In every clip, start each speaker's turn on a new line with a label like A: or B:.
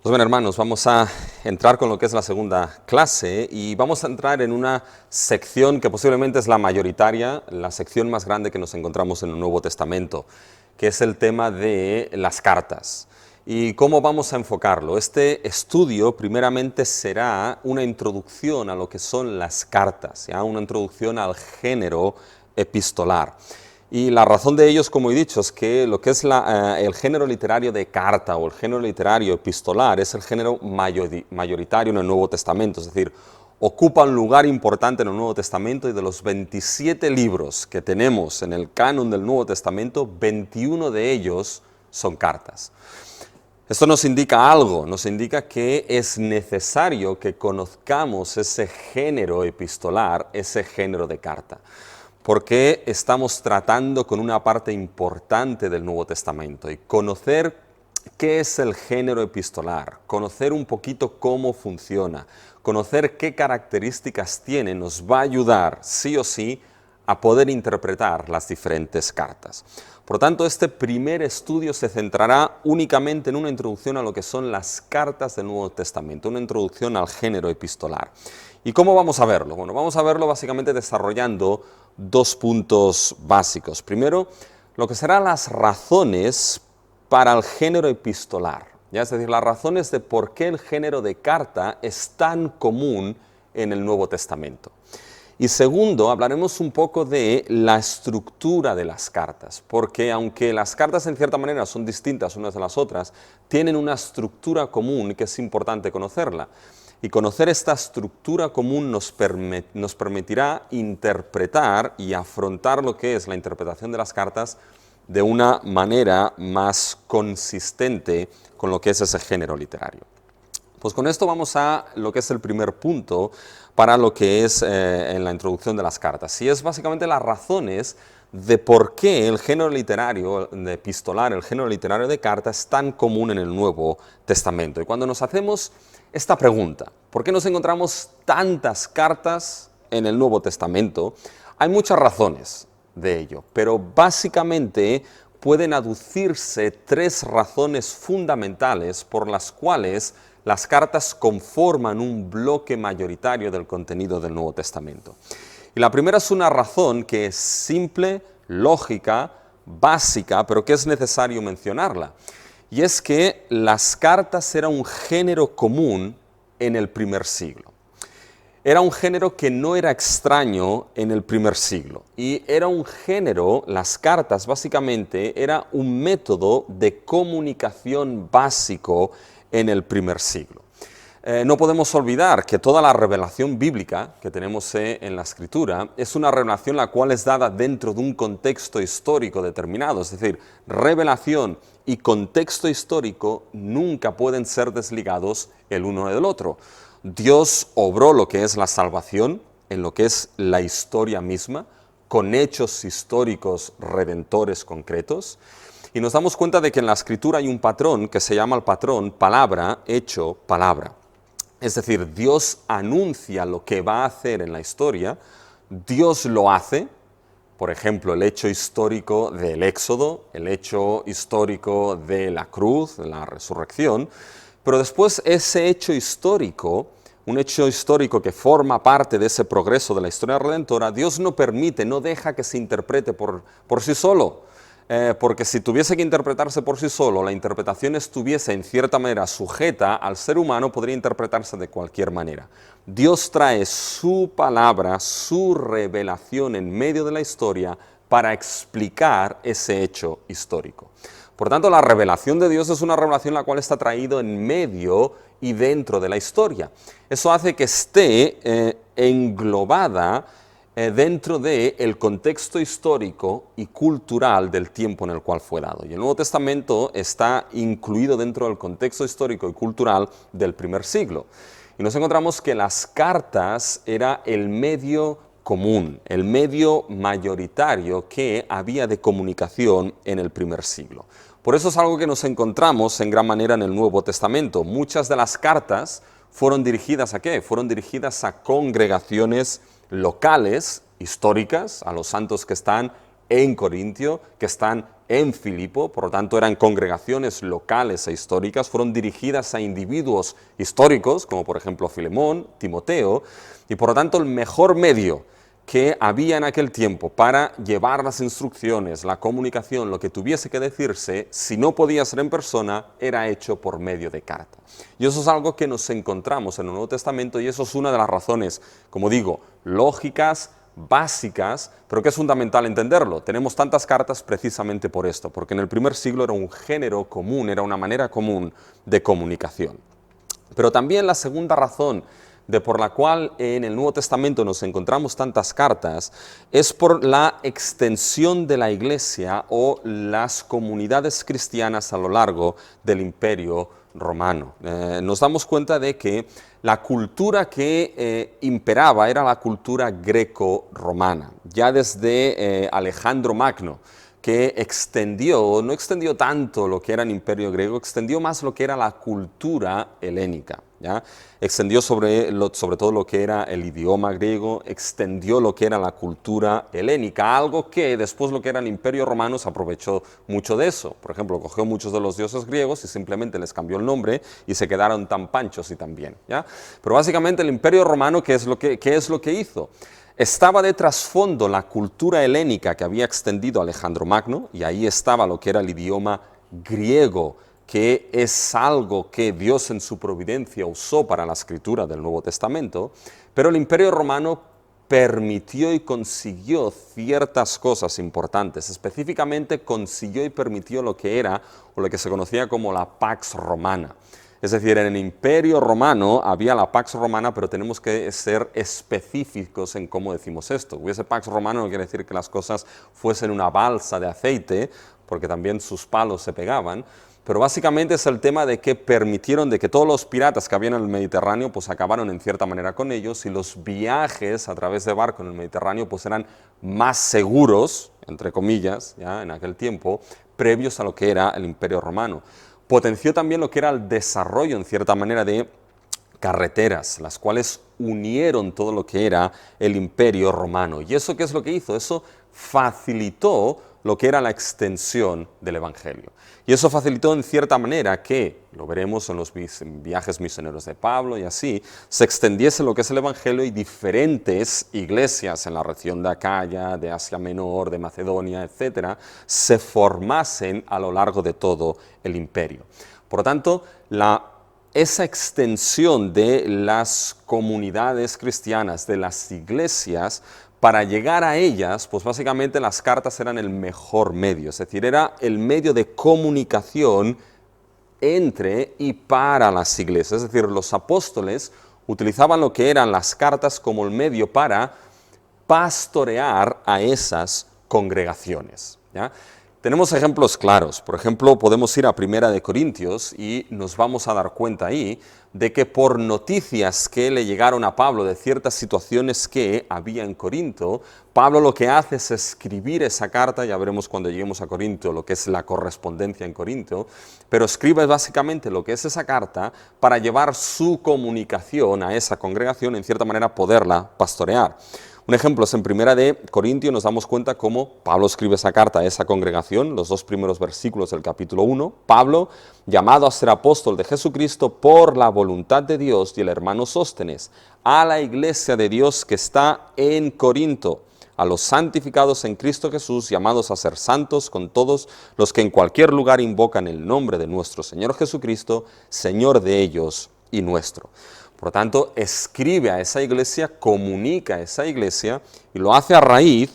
A: Pues bien, hermanos, vamos a entrar con lo que es la segunda clase y vamos a entrar en una sección que posiblemente es la mayoritaria, la sección más grande que nos encontramos en el Nuevo Testamento, que es el tema de las cartas. ¿Y cómo vamos a enfocarlo? Este estudio primeramente será una introducción a lo que son las cartas, ¿ya? Una introducción al género epistolar. Y la razón de ello es, como he dicho, es que lo que es el género literario de carta o el género literario epistolar es el género mayoritario en el Nuevo Testamento, es decir, ocupa un lugar importante en el Nuevo Testamento y de los 27 libros que tenemos en el canon del Nuevo Testamento, 21 de ellos son cartas. Esto nos indica algo, nos indica que es necesario que conozcamos ese género epistolar, ese género de carta, porque estamos tratando con una parte importante del Nuevo Testamento y conocer qué es el género epistolar, conocer un poquito cómo funciona, conocer qué características tiene, nos va a ayudar sí o sí a poder interpretar las diferentes cartas. Por lo tanto, este primer estudio se centrará únicamente en una introducción a lo que son las cartas del Nuevo Testamento, una introducción al género epistolar. ¿Y cómo vamos a verlo? Bueno, vamos a verlo básicamente desarrollando dos puntos básicos. Primero, lo que serán las razones para el género epistolar, ¿ya? Es decir, las razones de por qué el género de carta es tan común en el Nuevo Testamento. Y segundo, hablaremos un poco de la estructura de las cartas, porque aunque las cartas en cierta manera son distintas unas de las otras, tienen una estructura común que es importante conocerla. Y conocer esta estructura común nos permitirá interpretar y afrontar lo que es la interpretación de las cartas de una manera más consistente con lo que es ese género literario. Pues con esto vamos a lo que es el primer punto para lo que es en la introducción de las cartas. Y es básicamente las razones de por qué el género literario de epistolar, el género literario de cartas es tan común en el Nuevo Testamento. Y cuando nos hacemos esta pregunta, ¿por qué nos encontramos tantas cartas en el Nuevo Testamento? Hay muchas razones de ello, pero básicamente pueden aducirse tres razones fundamentales por las cuales las cartas conforman un bloque mayoritario del contenido del Nuevo Testamento. Y la primera es una razón que es simple, lógica, básica, pero que es necesario mencionarla. Y es que las cartas eran un género común en el primer siglo. Era un género que no era extraño en el primer siglo. Y era un género, las cartas básicamente, era un método de comunicación básico en el primer siglo. No podemos olvidar que toda la revelación bíblica que tenemos en la Escritura es una revelación la cual es dada dentro de un contexto histórico determinado, es decir, revelación y contexto histórico nunca pueden ser desligados el uno del otro. Dios obró lo que es la salvación en lo que es la historia misma, con hechos históricos redentores concretos, y nos damos cuenta de que en la Escritura hay un patrón que se llama el patrón palabra, hecho, palabra. Es decir, Dios anuncia lo que va a hacer en la historia, Dios lo hace, por ejemplo, el hecho histórico del Éxodo, el hecho histórico de la cruz, de la resurrección, pero después ese hecho histórico, un hecho histórico que forma parte de ese progreso de la historia redentora, Dios no permite, no deja que se interprete por sí solo. Porque si tuviese que interpretarse por sí solo, la interpretación estuviese en cierta manera sujeta al ser humano, podría interpretarse de cualquier manera. Dios trae su palabra, su revelación en medio de la historia para explicar ese hecho histórico. Por tanto, la revelación de Dios es una revelación la cual está traída en medio y dentro de la historia. Eso hace que esté englobada dentro del contexto histórico y cultural del tiempo en el cual fue dado. Y el Nuevo Testamento está incluido dentro del contexto histórico y cultural del primer siglo. Y nos encontramos que las cartas era el medio común, el medio mayoritario que había de comunicación en el primer siglo. Por eso es algo que nos encontramos en gran manera en el Nuevo Testamento. Muchas de las cartas fueron dirigidas ¿a qué? Fueron dirigidas a congregaciones locales, históricas, a los santos que están en Corintio, que están en Filipo, por lo tanto eran congregaciones locales e históricas, fueron dirigidas a individuos históricos, como por ejemplo Filemón, Timoteo, y por lo tanto el mejor medio que había en aquel tiempo para llevar las instrucciones, la comunicación, lo que tuviese que decirse, si no podía ser en persona, era hecho por medio de carta. Y eso es algo que nos encontramos en el Nuevo Testamento y eso es una de las razones, como digo, lógicas, básicas, pero que es fundamental entenderlo. Tenemos tantas cartas precisamente por esto, porque en el primer siglo era un género común, era una manera común de comunicación. Pero también la segunda razón por la cual en el Nuevo Testamento nos encontramos tantas cartas es por la extensión de la Iglesia o las comunidades cristianas a lo largo del Imperio Romano. Nos damos cuenta de que la cultura que imperaba era la cultura greco-romana, ya desde Alejandro Magno, que no extendió tanto lo que era el imperio griego, extendió más lo que era la cultura helénica, ¿ya? Extendió sobre todo lo que era el idioma griego, extendió lo que era la cultura helénica, algo que después lo que era el imperio romano se aprovechó mucho de eso. Por ejemplo, cogió muchos de los dioses griegos y simplemente les cambió el nombre y se quedaron tan panchos y tan bien, ¿ya? Pero básicamente el imperio romano, ¿qué es lo que hizo? Estaba de trasfondo la cultura helénica que había extendido Alejandro Magno, y ahí estaba lo que era el idioma griego, que es algo que Dios en su providencia usó para la escritura del Nuevo Testamento, pero el Imperio Romano permitió y consiguió ciertas cosas importantes, específicamente consiguió y permitió lo que era, o lo que se conocía como la Pax Romana. Es decir, en el Imperio Romano había la Pax Romana, pero tenemos que ser específicos en cómo decimos esto. Hubiese Pax Romana no quiere decir que las cosas fuesen una balsa de aceite, porque también sus palos se pegaban, pero básicamente es el tema de que permitieron de que todos los piratas que habían en el Mediterráneo pues acabaron en cierta manera con ellos, y los viajes a través de barco en el Mediterráneo pues eran más seguros, entre comillas, ya en aquel tiempo, previos a lo que era el Imperio Romano. Potenció también lo que era el desarrollo, en cierta manera, de carreteras, las cuales unieron todo lo que era el Imperio Romano. ¿Y eso qué es lo que hizo? Eso facilitó lo que era la extensión del Evangelio. Y eso facilitó en cierta manera que, lo veremos en los viajes misioneros de Pablo y así, se extendiese lo que es el Evangelio y diferentes iglesias en la región de Acaya, de Asia Menor, de Macedonia, etcétera, se formasen a lo largo de todo el imperio. Por lo tanto, esa extensión de las comunidades cristianas, de las iglesias, para llegar a ellas, pues básicamente las cartas eran el mejor medio, es decir, era el medio de comunicación entre y para las iglesias. Es decir, los apóstoles utilizaban lo que eran las cartas como el medio para pastorear a esas congregaciones, ¿ya? Tenemos ejemplos claros. Por ejemplo, podemos ir a Primera de Corintios y nos vamos a dar cuenta ahí de que por noticias que le llegaron a Pablo de ciertas situaciones que había en Corinto, Pablo lo que hace es escribir esa carta, ya veremos cuando lleguemos a Corinto lo que es la correspondencia en Corinto, pero escribe básicamente lo que es esa carta para llevar su comunicación a esa congregación, en cierta manera poderla pastorear. Un ejemplo es en Primera de Corintios, nos damos cuenta cómo Pablo escribe esa carta a esa congregación, los dos primeros versículos del capítulo 1. Pablo, llamado a ser apóstol de Jesucristo por la voluntad de Dios, y el hermano Sóstenes, a la iglesia de Dios que está en Corinto, a los santificados en Cristo Jesús, llamados a ser santos con todos los que en cualquier lugar invocan el nombre de nuestro Señor Jesucristo, Señor de ellos y nuestro. Por lo tanto, escribe a esa iglesia, comunica a esa iglesia y lo hace a raíz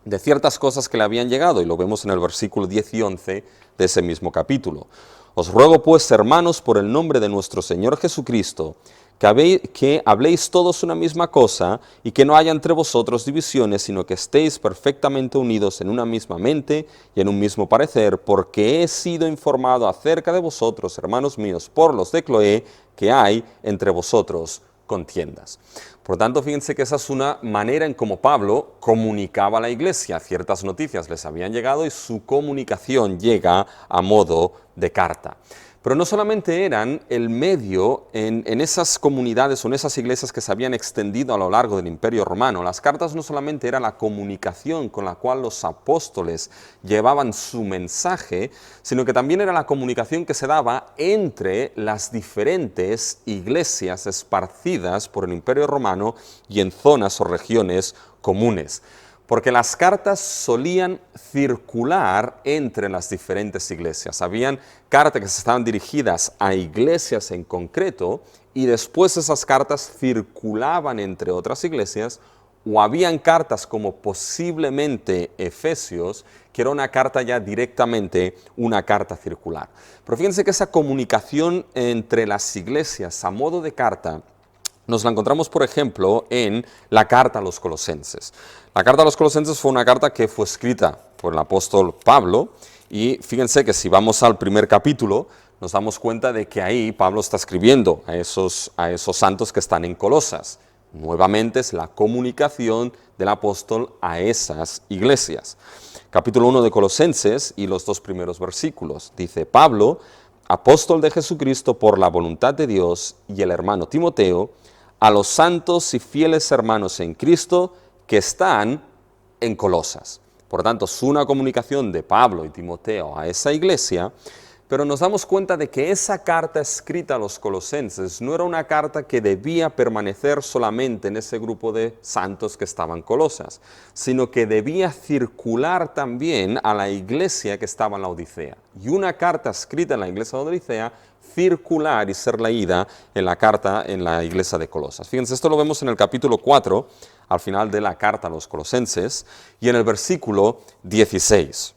A: de ciertas cosas que le habían llegado, y lo vemos en el versículo 10 y 11 de ese mismo capítulo. Os ruego pues, hermanos, por el nombre de nuestro Señor Jesucristo, que habléis todos una misma cosa y que no haya entre vosotros divisiones, sino que estéis perfectamente unidos en una misma mente y en un mismo parecer, porque he sido informado acerca de vosotros, hermanos míos, por los de Cloé, que hay entre vosotros contiendas. Por lo tanto, fíjense que esa es una manera en cómo Pablo comunicaba a la iglesia. Ciertas noticias les habían llegado y su comunicación llega a modo de carta. Pero no solamente eran el medio en esas comunidades o en esas iglesias que se habían extendido a lo largo del Imperio Romano. Las cartas no solamente era la comunicación con la cual los apóstoles llevaban su mensaje, sino que también era la comunicación que se daba entre las diferentes iglesias esparcidas por el Imperio Romano y en zonas o regiones comunes. Porque las cartas solían circular entre las diferentes iglesias. Habían cartas que estaban dirigidas a iglesias en concreto y después esas cartas circulaban entre otras iglesias, o habían cartas como posiblemente Efesios, que era una carta ya directamente una carta circular. Pero fíjense que esa comunicación entre las iglesias a modo de carta nos la encontramos, por ejemplo, en la carta a los Colosenses. La carta a los Colosenses fue una carta que fue escrita por el apóstol Pablo, y fíjense que si vamos al primer capítulo, nos damos cuenta de que ahí Pablo está escribiendo a esos santos que están en Colosas. Nuevamente es la comunicación del apóstol a esas iglesias. Capítulo 1 de Colosenses y los 2 primeros versículos. Dice: Pablo, apóstol de Jesucristo por la voluntad de Dios, y el hermano Timoteo, a los santos y fieles hermanos en Cristo que están en Colosas. Por tanto, es una comunicación de Pablo y Timoteo a esa iglesia, pero nos damos cuenta de que esa carta escrita a los colosenses no era una carta que debía permanecer solamente en ese grupo de santos que estaban en Colosas, sino que debía circular también a la iglesia que estaba en la Odisea. Y una carta escrita en la iglesia de la Odisea circular y ser leída en la carta en la iglesia de Colosas. Fíjense, esto lo vemos en el capítulo 4, al final de la carta a los colosenses, y en el versículo 16.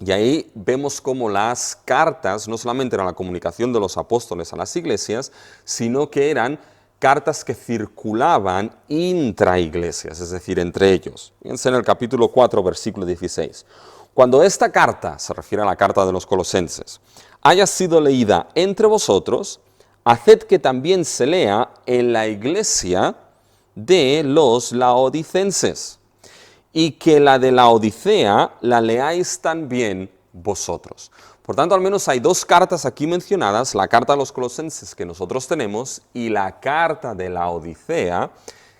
A: Y ahí vemos cómo las cartas no solamente eran la comunicación de los apóstoles a las iglesias, sino que eran cartas que circulaban intraiglesias, es decir, entre ellos. Fíjense en el capítulo 4, versículo 16. Cuando esta carta, se refiere a la carta de los colosenses, haya sido leída entre vosotros, haced que también se lea en la iglesia de los laodicenses, y que la de la Odisea la leáis también vosotros. Por tanto, al menos hay 2 cartas aquí mencionadas, la carta a los colosenses que nosotros tenemos y la carta de la Odisea,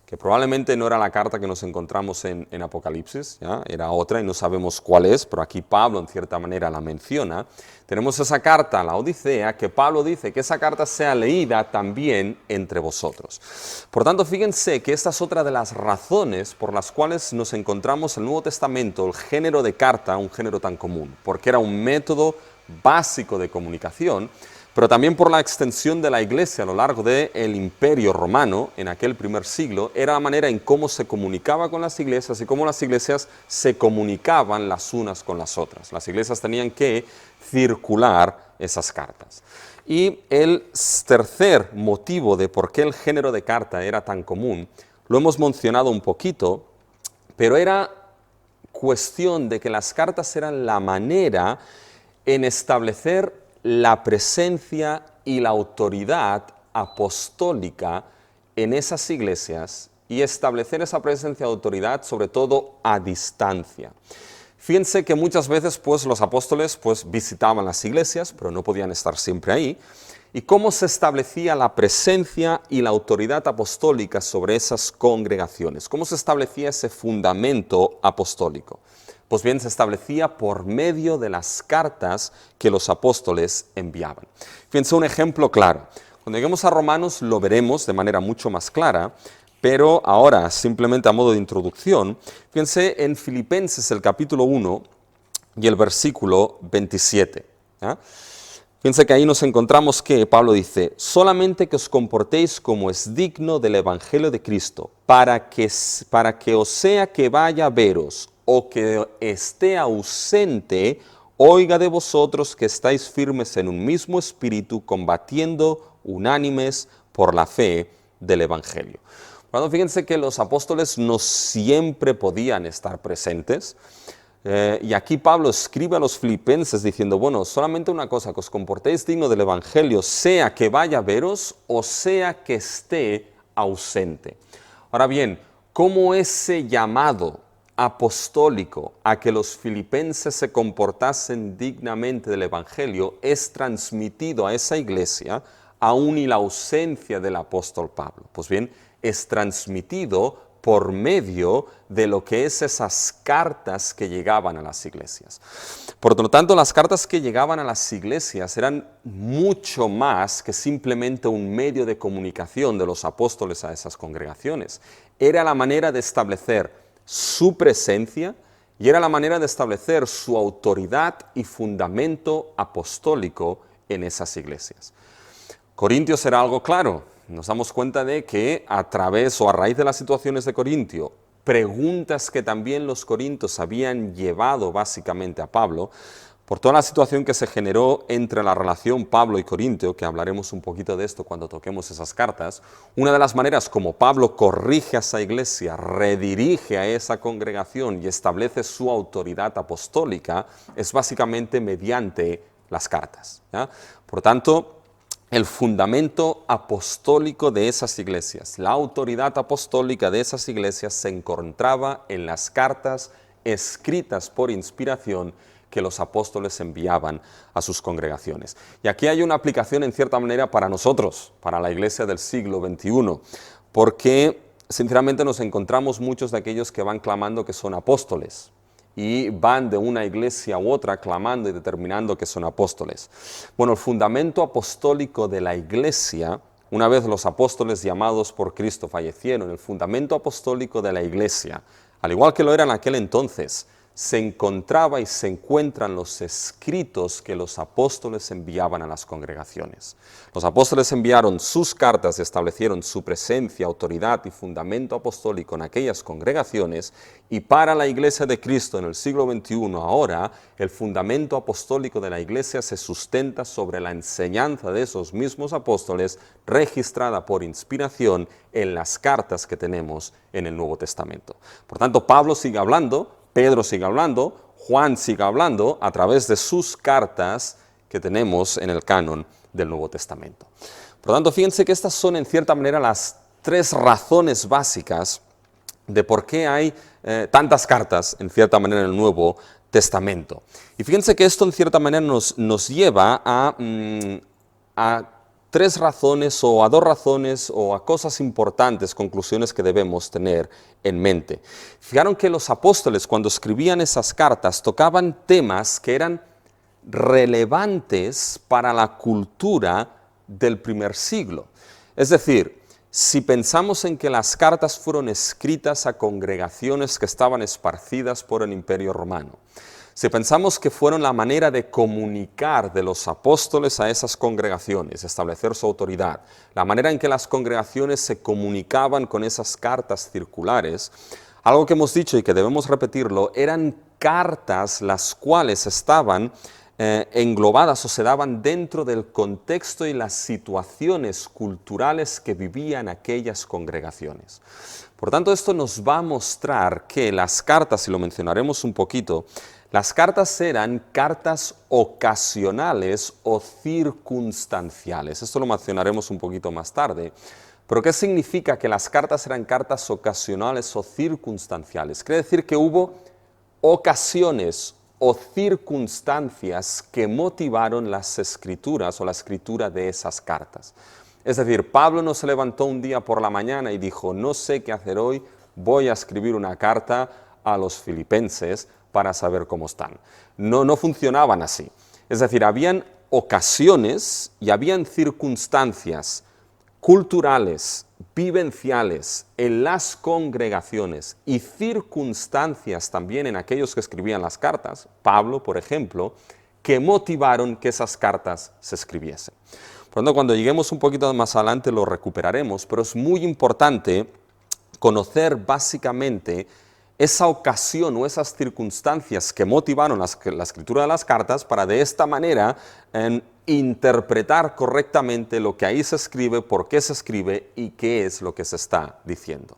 A: que probablemente no era la carta que nos encontramos en Apocalipsis, ¿ya? Era otra y no sabemos cuál es, pero aquí Pablo en cierta manera la menciona. Tenemos esa carta a la Odisea que Pablo dice que esa carta sea leída también entre vosotros. Por tanto, fíjense que esta es otra de las razones por las cuales nos encontramos en el Nuevo Testamento el género de carta, un género tan común, porque era un método básico de comunicación, pero también por la extensión de la iglesia a lo largo del Imperio Romano en aquel primer siglo, era la manera en cómo se comunicaba con las iglesias y cómo las iglesias se comunicaban las unas con las otras. Las iglesias tenían que circular esas cartas. Y el tercer motivo de por qué el género de carta era tan común, lo hemos mencionado un poquito, pero era cuestión de que las cartas eran la manera en establecer la presencia y la autoridad apostólica en esas iglesias y establecer esa presencia y autoridad sobre todo a distancia. Fíjense que muchas veces los apóstoles visitaban las iglesias, pero no podían estar siempre ahí. ¿Y cómo se establecía la presencia y la autoridad apostólica sobre esas congregaciones? ¿Cómo se establecía ese fundamento apostólico? Pues bien, se establecía por medio de las cartas que los apóstoles enviaban. Fíjense un ejemplo claro. Cuando lleguemos a Romanos lo veremos de manera mucho más clara, pero ahora, simplemente a modo de introducción, fíjense en Filipenses el capítulo 1 y el versículo 27. ¿Ya? Fíjense que ahí nos encontramos que Pablo dice: solamente que os comportéis como es digno del Evangelio de Cristo, para que os sea que vaya a veros o que esté ausente, oiga de vosotros que estáis firmes en un mismo espíritu, combatiendo unánimes por la fe del Evangelio. Bueno, fíjense que los apóstoles no siempre podían estar presentes, y aquí Pablo escribe a los filipenses diciendo: bueno, solamente una cosa, que os comportéis digno del Evangelio, sea que vaya a veros o sea que esté ausente. Ahora bien, ¿cómo ese llamado apostólico a que los filipenses se comportasen dignamente del Evangelio es transmitido a esa iglesia aún y la ausencia del apóstol Pablo. Pues bien, es transmitido por medio de lo que es esas cartas que llegaban a las iglesias. Por lo tanto, las cartas que llegaban a las iglesias eran mucho más que simplemente un medio de comunicación de los apóstoles a esas congregaciones. Era la manera de establecer su presencia y era la manera de establecer su autoridad y fundamento apostólico en esas iglesias. Corintios era algo claro. Nos damos cuenta de que a través o a raíz de las situaciones de Corintio, preguntas que también los corintios habían llevado básicamente a Pablo, por toda la situación que se generó entre la relación Pablo y Corintio, que hablaremos un poquito de esto cuando toquemos esas cartas, una de las maneras como Pablo corrige a esa iglesia, redirige a esa congregación y establece su autoridad apostólica, es básicamente mediante las cartas, ¿ya? Por tanto, el fundamento apostólico de esas iglesias, la autoridad apostólica de esas iglesias se encontraba en las cartas escritas por inspiración que los apóstoles enviaban a sus congregaciones. Y aquí hay una aplicación en cierta manera para nosotros, para la iglesia del siglo XXI, porque sinceramente nos encontramos muchos de aquellos que van clamando que son apóstoles, y van de una iglesia u otra clamando y determinando que son apóstoles. Bueno, el fundamento apostólico de la iglesia, una vez los apóstoles llamados por Cristo fallecieron, el fundamento apostólico de la iglesia, al igual que lo era en aquel entonces, se encontraba y se encuentran los escritos que los apóstoles enviaban a las congregaciones. Los apóstoles enviaron sus cartas y establecieron su presencia, autoridad y fundamento apostólico en aquellas congregaciones, y para la iglesia de Cristo en el siglo XXI ahora, el fundamento apostólico de la iglesia se sustenta sobre la enseñanza de esos mismos apóstoles registrada por inspiración en las cartas que tenemos en el Nuevo Testamento. Por tanto, Pablo sigue hablando, Pedro sigue hablando, Juan sigue hablando a través de sus cartas que tenemos en el canon del Nuevo Testamento. Por lo tanto, fíjense que estas son en cierta manera las tres razones básicas de por qué hay tantas cartas en cierta manera en el Nuevo Testamento. Y fíjense que esto en cierta manera nos lleva a tres razones o a dos razones o a cosas importantes, conclusiones que debemos tener en mente. Fijaron que los apóstoles cuando escribían esas cartas tocaban temas que eran relevantes para la cultura del primer siglo. Es decir, si pensamos en que las cartas fueron escritas a congregaciones que estaban esparcidas por el Imperio Romano, si pensamos que fueron la manera de comunicar de los apóstoles a esas congregaciones, establecer su autoridad, la manera en que las congregaciones se comunicaban con esas cartas circulares, algo que hemos dicho y que debemos repetirlo, eran cartas las cuales estaban englobadas o se daban dentro del contexto y las situaciones culturales que vivían aquellas congregaciones. Por tanto, esto nos va a mostrar que las cartas, y lo mencionaremos un poquito, las cartas eran cartas ocasionales o circunstanciales. Esto lo mencionaremos un poquito más tarde. ¿Pero qué significa que las cartas eran cartas ocasionales o circunstanciales? Quiere decir que hubo ocasiones o circunstancias que motivaron las escrituras o la escritura de esas cartas. Es decir, Pablo no se levantó un día por la mañana y dijo, no sé qué hacer hoy, voy a escribir una carta a los filipenses para saber cómo están. No funcionaban así. Es decir, habían ocasiones y habían circunstancias culturales, vivenciales en las congregaciones y circunstancias también en aquellos que escribían las cartas, Pablo, por ejemplo, que motivaron que esas cartas se escribiesen. Por lo tanto, cuando lleguemos un poquito más adelante lo recuperaremos, pero es muy importante conocer básicamente esa ocasión o esas circunstancias que motivaron la escritura de las cartas para de esta manera interpretar correctamente lo que ahí se escribe, por qué se escribe y qué es lo que se está diciendo.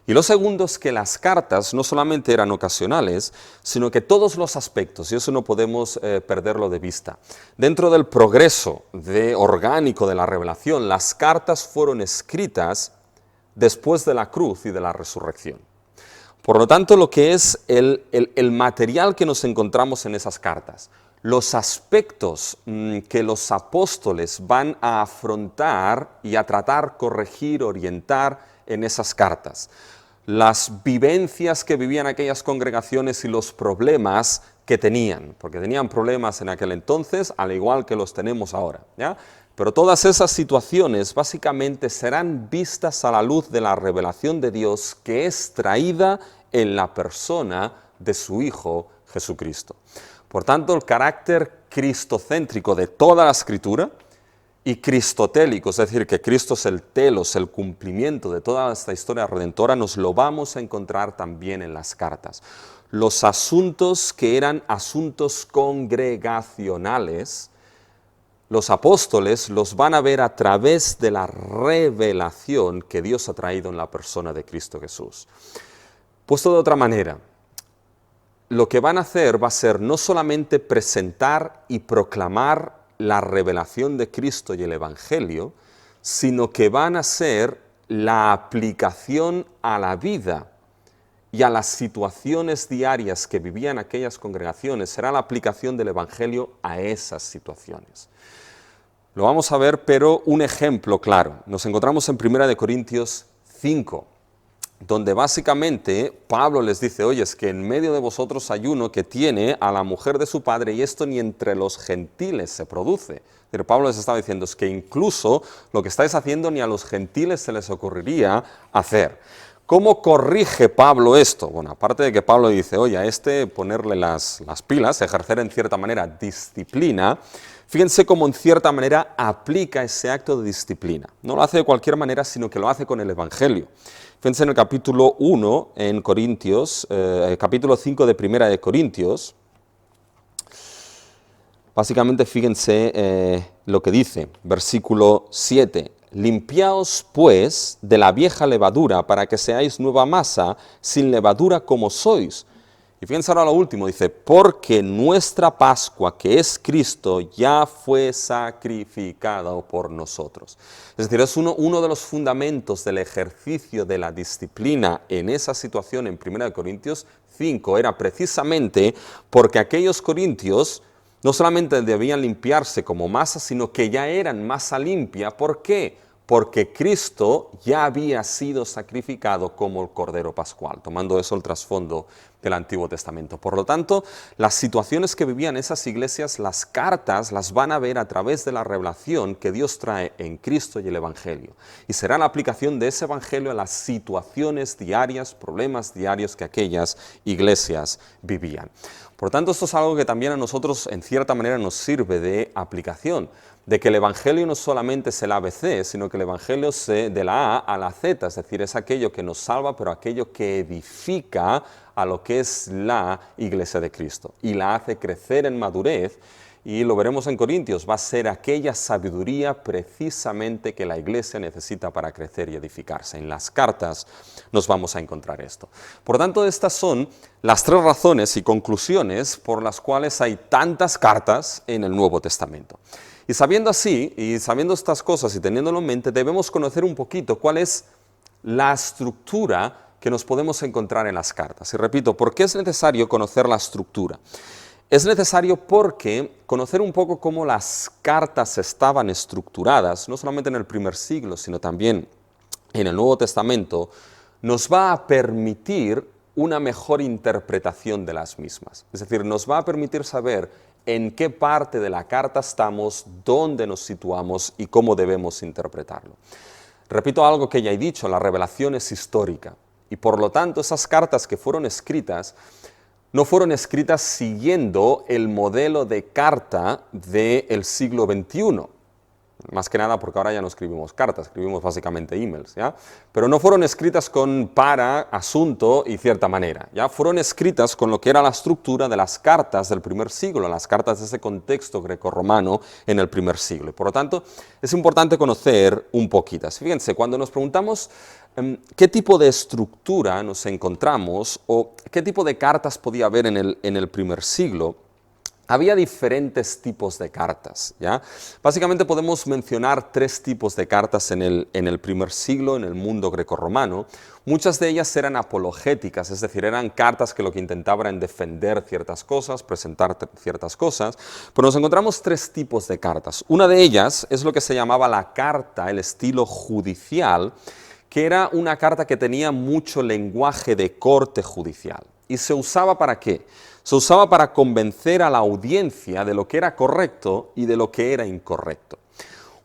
A: Y lo segundo es que las cartas no solamente eran ocasionales, sino que todos los aspectos, y eso no podemos perderlo de vista, dentro del progreso orgánico de la revelación, las cartas fueron escritas después de la cruz y de la resurrección. Por lo tanto, lo que es el material que nos encontramos en esas cartas, los aspectos que los apóstoles van a afrontar y a tratar, corregir, orientar en esas cartas, las vivencias que vivían aquellas congregaciones y los problemas que tenían, porque tenían problemas en aquel entonces, al igual que los tenemos ahora, ¿ya? Pero todas esas situaciones básicamente serán vistas a la luz de la revelación de Dios que es traída en la persona de su Hijo Jesucristo. Por tanto, el carácter cristocéntrico de toda la Escritura y cristotélico, es decir, que Cristo es el telos, el cumplimiento de toda esta historia redentora, nos lo vamos a encontrar también en las cartas. Los asuntos que eran asuntos congregacionales, los apóstoles los van a ver a través de la revelación que Dios ha traído en la persona de Cristo Jesús. Puesto de otra manera, lo que van a hacer va a ser no solamente presentar y proclamar la revelación de Cristo y el Evangelio, sino que van a ser la aplicación a la vida y a las situaciones diarias que vivían aquellas congregaciones, será la aplicación del Evangelio a esas situaciones. Lo vamos a ver, pero un ejemplo claro. Nos encontramos en 1 Corintios 5, donde básicamente Pablo les dice, oye, es que en medio de vosotros hay uno que tiene a la mujer de su padre y esto ni entre los gentiles se produce. Pero Pablo les estaba diciendo, es que incluso lo que estáis haciendo ni a los gentiles se les ocurriría hacer. ¿Cómo corrige Pablo esto? Bueno, aparte de que Pablo dice, oye, a ponerle las pilas, ejercer en cierta manera disciplina, fíjense cómo en cierta manera aplica ese acto de disciplina. No lo hace de cualquier manera, sino que lo hace con el Evangelio. Fíjense en el capítulo 1 en Corintios, capítulo 5 de 1 de Corintios. Básicamente fíjense lo que dice, versículo 7. Limpiaos pues de la vieja levadura para que seáis nueva masa, sin levadura como sois. Y fíjense ahora lo último, dice, porque nuestra Pascua, que es Cristo, ya fue sacrificado por nosotros. Es decir, es uno de los fundamentos del ejercicio de la disciplina en esa situación en 1 Corintios 5, era precisamente porque aquellos corintios no solamente debían limpiarse como masa, sino que ya eran masa limpia. ¿Por qué? Porque Cristo ya había sido sacrificado como el Cordero Pascual, tomando eso el trasfondo del Antiguo Testamento. Por lo tanto, las situaciones que vivían esas iglesias, las cartas las van a ver a través de la revelación que Dios trae en Cristo y el Evangelio. Y será la aplicación de ese Evangelio a las situaciones diarias, problemas diarios que aquellas iglesias vivían. Por tanto, esto es algo que también a nosotros en cierta manera nos sirve de aplicación, de que el Evangelio no solamente es el ABC, sino que el Evangelio es de la A a la Z, es decir, es aquello que nos salva, pero aquello que edifica a lo que es la Iglesia de Cristo y la hace crecer en madurez. Y lo veremos en Corintios, va a ser aquella sabiduría precisamente que la Iglesia necesita para crecer y edificarse. En las cartas nos vamos a encontrar esto. Por tanto, estas son las tres razones y conclusiones por las cuales hay tantas cartas en el Nuevo Testamento. Y sabiendo así, y sabiendo estas cosas y teniéndolo en mente, debemos conocer un poquito cuál es la estructura que nos podemos encontrar en las cartas. Y repito, ¿por qué es necesario conocer la estructura? Es necesario porque conocer un poco cómo las cartas estaban estructuradas, no solamente en el primer siglo, sino también en el Nuevo Testamento, nos va a permitir una mejor interpretación de las mismas. Es decir, nos va a permitir saber en qué parte de la carta estamos, dónde nos situamos y cómo debemos interpretarlo. Repito algo que ya he dicho, la revelación es histórica y por lo tanto esas cartas que fueron escritas no fueron escritas siguiendo el modelo de carta del siglo XXI. Más que nada porque ahora ya no escribimos cartas, escribimos básicamente emails, ¿ya? Pero no fueron escritas con para, asunto y cierta manera, ¿ya? Fueron escritas con lo que era la estructura de las cartas del primer siglo, las cartas de ese contexto grecorromano en el primer siglo. Y por lo tanto, es importante conocer un poquito. Fíjense, cuando nos preguntamos qué tipo de estructura nos encontramos o qué tipo de cartas podía haber en el primer siglo, había diferentes tipos de cartas, ¿ya? Básicamente podemos mencionar tres tipos de cartas en el primer siglo, en el mundo grecorromano. Muchas de ellas eran apologéticas, es decir, eran cartas que lo que intentaban era defender ciertas cosas, presentar ciertas cosas, pero nos encontramos tres tipos de cartas. Una de ellas es lo que se llamaba la carta, el estilo judicial, que era una carta que tenía mucho lenguaje de corte judicial. ¿Y se usaba para qué? Se usaba para convencer a la audiencia de lo que era correcto y de lo que era incorrecto.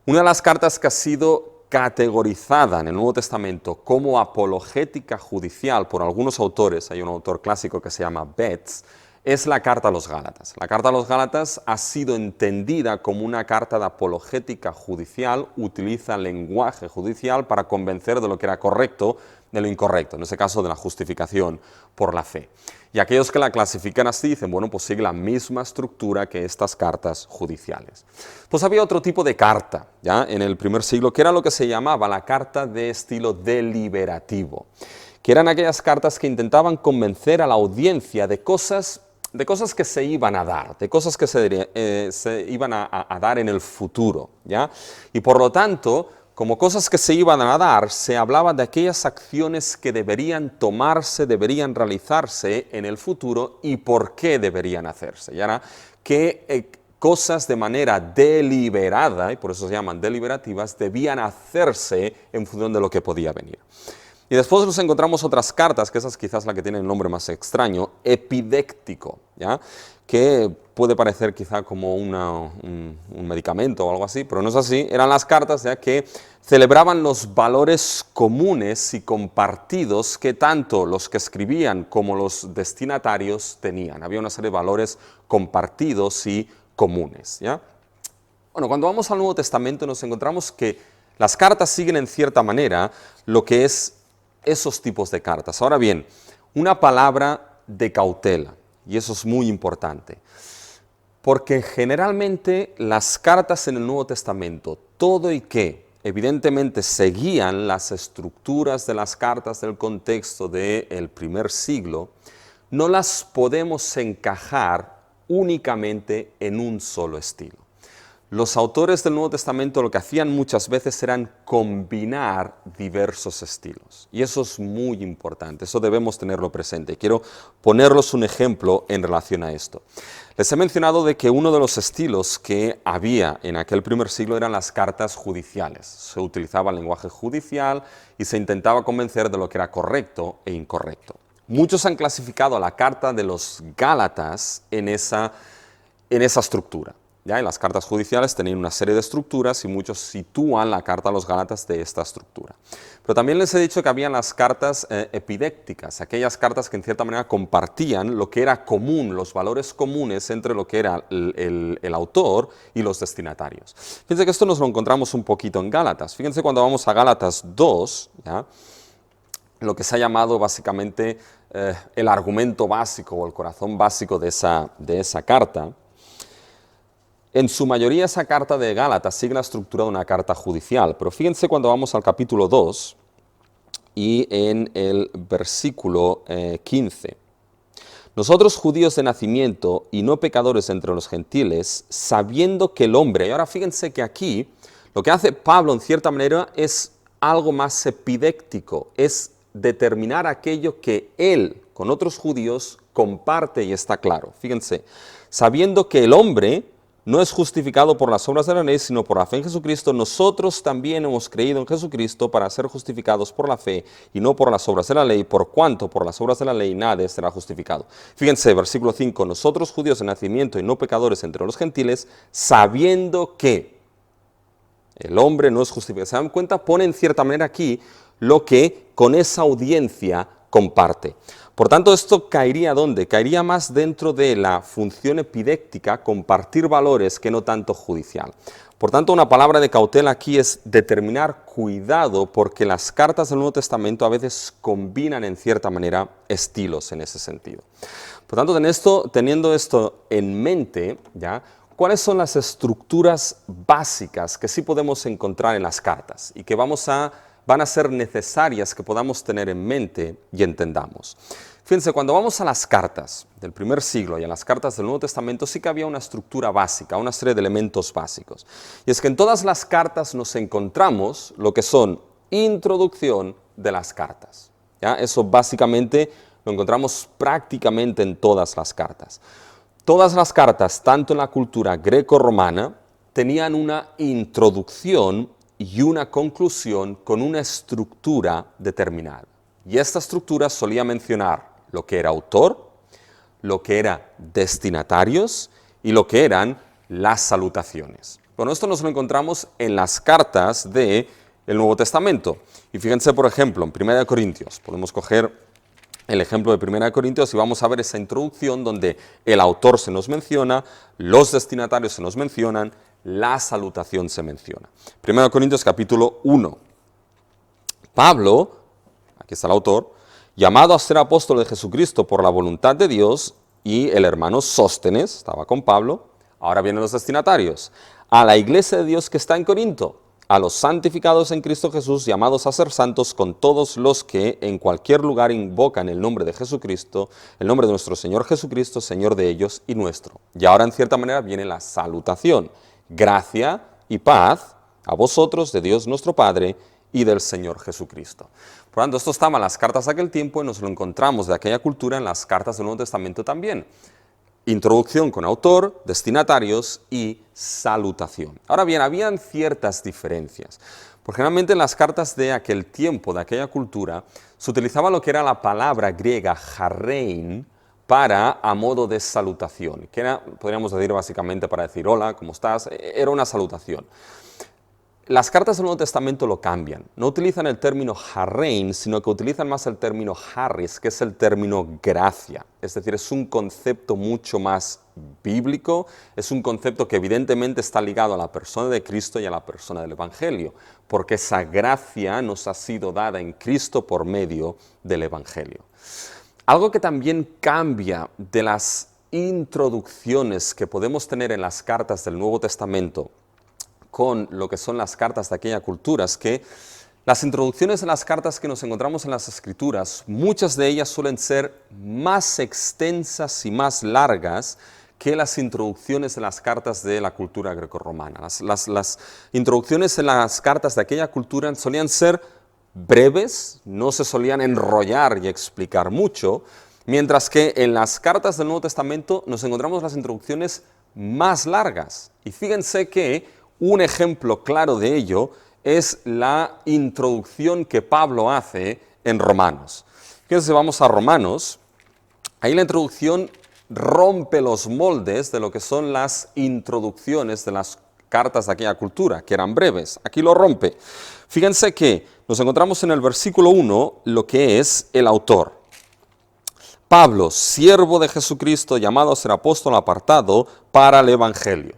A: Una de las cartas que ha sido categorizada en el Nuevo Testamento como apologética judicial por algunos autores, hay un autor clásico que se llama Betz, es la carta a los Gálatas. La carta a los Gálatas ha sido entendida como una carta de apologética judicial, utiliza lenguaje judicial para convencer de lo que era correcto de lo incorrecto, en este caso de la justificación por la fe. Y aquellos que la clasifican así dicen, bueno, pues sigue la misma estructura que estas cartas judiciales. Pues había otro tipo de carta, ya en el primer siglo, que era lo que se llamaba la carta de estilo deliberativo, que eran aquellas cartas que intentaban convencer a la audiencia de cosas que se iban a dar, de cosas que se iban a dar en el futuro, ¿ya? Y por lo tanto, como cosas que se iban a dar, se hablaba de aquellas acciones que deberían tomarse, deberían realizarse en el futuro y por qué deberían hacerse. Y ahora, qué cosas de manera deliberada, y por eso se llaman deliberativas, debían hacerse en función de lo que podía venir. Y después nos encontramos otras cartas, que esa es quizás la que tiene el nombre más extraño, epidéctico, ¿ya? Que puede parecer quizá como un medicamento o algo así, pero no es así. Eran las cartas ya que celebraban los valores comunes y compartidos que tanto los que escribían como los destinatarios tenían. Había una serie de valores compartidos y comunes, ¿ya? Bueno, cuando vamos al Nuevo Testamento nos encontramos que las cartas siguen en cierta manera lo que es esos tipos de cartas. Ahora bien, una palabra de cautela, y eso es muy importante, porque generalmente las cartas en el Nuevo Testamento, todo y que evidentemente seguían las estructuras de las cartas del contexto del primer siglo, no las podemos encajar únicamente en un solo estilo. Los autores del Nuevo Testamento lo que hacían muchas veces eran combinar diversos estilos. Y eso es muy importante, eso debemos tenerlo presente. Quiero ponerles un ejemplo en relación a esto. Les he mencionado de que uno de los estilos que había en aquel primer siglo eran las cartas judiciales. Se utilizaba el lenguaje judicial y se intentaba convencer de lo que era correcto e incorrecto. Muchos han clasificado a la carta de los Gálatas en esa estructura. ¿Ya? Y las cartas judiciales tenían una serie de estructuras y muchos sitúan la carta a los Gálatas de esta estructura. Pero también les he dicho que habían las cartas epidécticas, aquellas cartas que en cierta manera compartían lo que era común, los valores comunes entre lo que era el autor y los destinatarios. Fíjense que esto nos lo encontramos un poquito en Gálatas. Fíjense cuando vamos a Gálatas 2, ¿ya? Lo que se ha llamado básicamente el argumento básico o el corazón básico de esa carta. En su mayoría esa carta de Gálatas sigue la estructura de una carta judicial, pero fíjense cuando vamos al capítulo 2 y en el versículo 15. Nosotros judíos de nacimiento y no pecadores entre los gentiles, sabiendo que el hombre, y ahora fíjense que aquí lo que hace Pablo en cierta manera es algo más epidéctico, es determinar aquello que él con otros judíos comparte y está claro. Fíjense, sabiendo que el hombre no es justificado por las obras de la ley, sino por la fe en Jesucristo, nosotros también hemos creído en Jesucristo para ser justificados por la fe y no por las obras de la ley, por cuanto por las obras de la ley nadie será justificado. Fíjense, versículo 5, nosotros judíos de nacimiento y no pecadores entre los gentiles, sabiendo que el hombre no es justificado. ¿Se dan cuenta? Pone en cierta manera aquí lo que con esa audiencia comparte. Por tanto, esto caería ¿dónde? Caería más dentro de la función epidéctica, compartir valores, que no tanto judicial. Por tanto, una palabra de cautela aquí es determinar cuidado, porque las cartas del Nuevo Testamento a veces combinan en cierta manera estilos en ese sentido. Por tanto, teniendo esto en mente, ¿ya? ¿Cuáles son las estructuras básicas que sí podemos encontrar en las cartas y que vamos a van a ser necesarias que podamos tener en mente y entendamos. Fíjense, cuando vamos a las cartas del primer siglo y a las cartas del Nuevo Testamento, sí que había una estructura básica, una serie de elementos básicos. Y es que en todas las cartas nos encontramos lo que son introducción de las cartas. ¿Ya? Eso básicamente lo encontramos prácticamente en todas las cartas. Todas las cartas, tanto en la cultura greco-romana, tenían una introducción y una conclusión con una estructura determinada. Y esta estructura solía mencionar lo que era autor, lo que era destinatarios y lo que eran las salutaciones. Bueno, esto nos lo encontramos en las cartas del Nuevo Testamento. Y fíjense, por ejemplo, en 1 Corintios, podemos coger el ejemplo de 1 Corintios y vamos a ver esa introducción donde el autor se nos menciona, los destinatarios se nos mencionan, la salutación se menciona. 1 Corintios capítulo 1. Pablo, aquí está el autor, llamado a ser apóstol de Jesucristo por la voluntad de Dios, y el hermano Sóstenes, estaba con Pablo, ahora vienen los destinatarios, a la iglesia de Dios que está en Corinto, a los santificados en Cristo Jesús, llamados a ser santos, con todos los que en cualquier lugar invocan el nombre de Jesucristo, el nombre de nuestro Señor Jesucristo, Señor de ellos y nuestro. Y ahora en cierta manera viene la salutación, gracia y paz a vosotros de Dios nuestro Padre y del Señor Jesucristo. Por lo tanto, esto estaba en las cartas de aquel tiempo y nos lo encontramos de aquella cultura en las cartas del Nuevo Testamento también. Introducción con autor, destinatarios y salutación. Ahora bien, habían ciertas diferencias. Porque generalmente en las cartas de aquel tiempo, de aquella cultura, se utilizaba lo que era la palabra griega jarrein para a modo de salutación, que era, podríamos decir básicamente para decir hola, ¿cómo estás? Era una salutación. Las cartas del Nuevo Testamento lo cambian. No utilizan el término jarrein, sino que utilizan más el término charis, que es el término gracia. Es decir, es un concepto mucho más bíblico, es un concepto que evidentemente está ligado a la persona de Cristo y a la persona del Evangelio, porque esa gracia nos ha sido dada en Cristo por medio del Evangelio. Algo que también cambia de las introducciones que podemos tener en las cartas del Nuevo Testamento con lo que son las cartas de aquella cultura, es que las introducciones de las cartas que nos encontramos en las Escrituras, muchas de ellas suelen ser más extensas y más largas que las introducciones de las cartas de la cultura grecorromana. Las introducciones en las cartas de aquella cultura solían ser breves, no se solían enrollar y explicar mucho, mientras que en las cartas del Nuevo Testamento nos encontramos las introducciones más largas. Y fíjense que un ejemplo claro de ello es la introducción que Pablo hace en Romanos. Fíjense, vamos a Romanos, ahí la introducción rompe los moldes de lo que son las introducciones de las cartas de aquella cultura, que eran breves. Aquí lo rompe. Fíjense que nos encontramos en el versículo 1 lo que es el autor. Pablo, siervo de Jesucristo, llamado a ser apóstol, apartado para el Evangelio.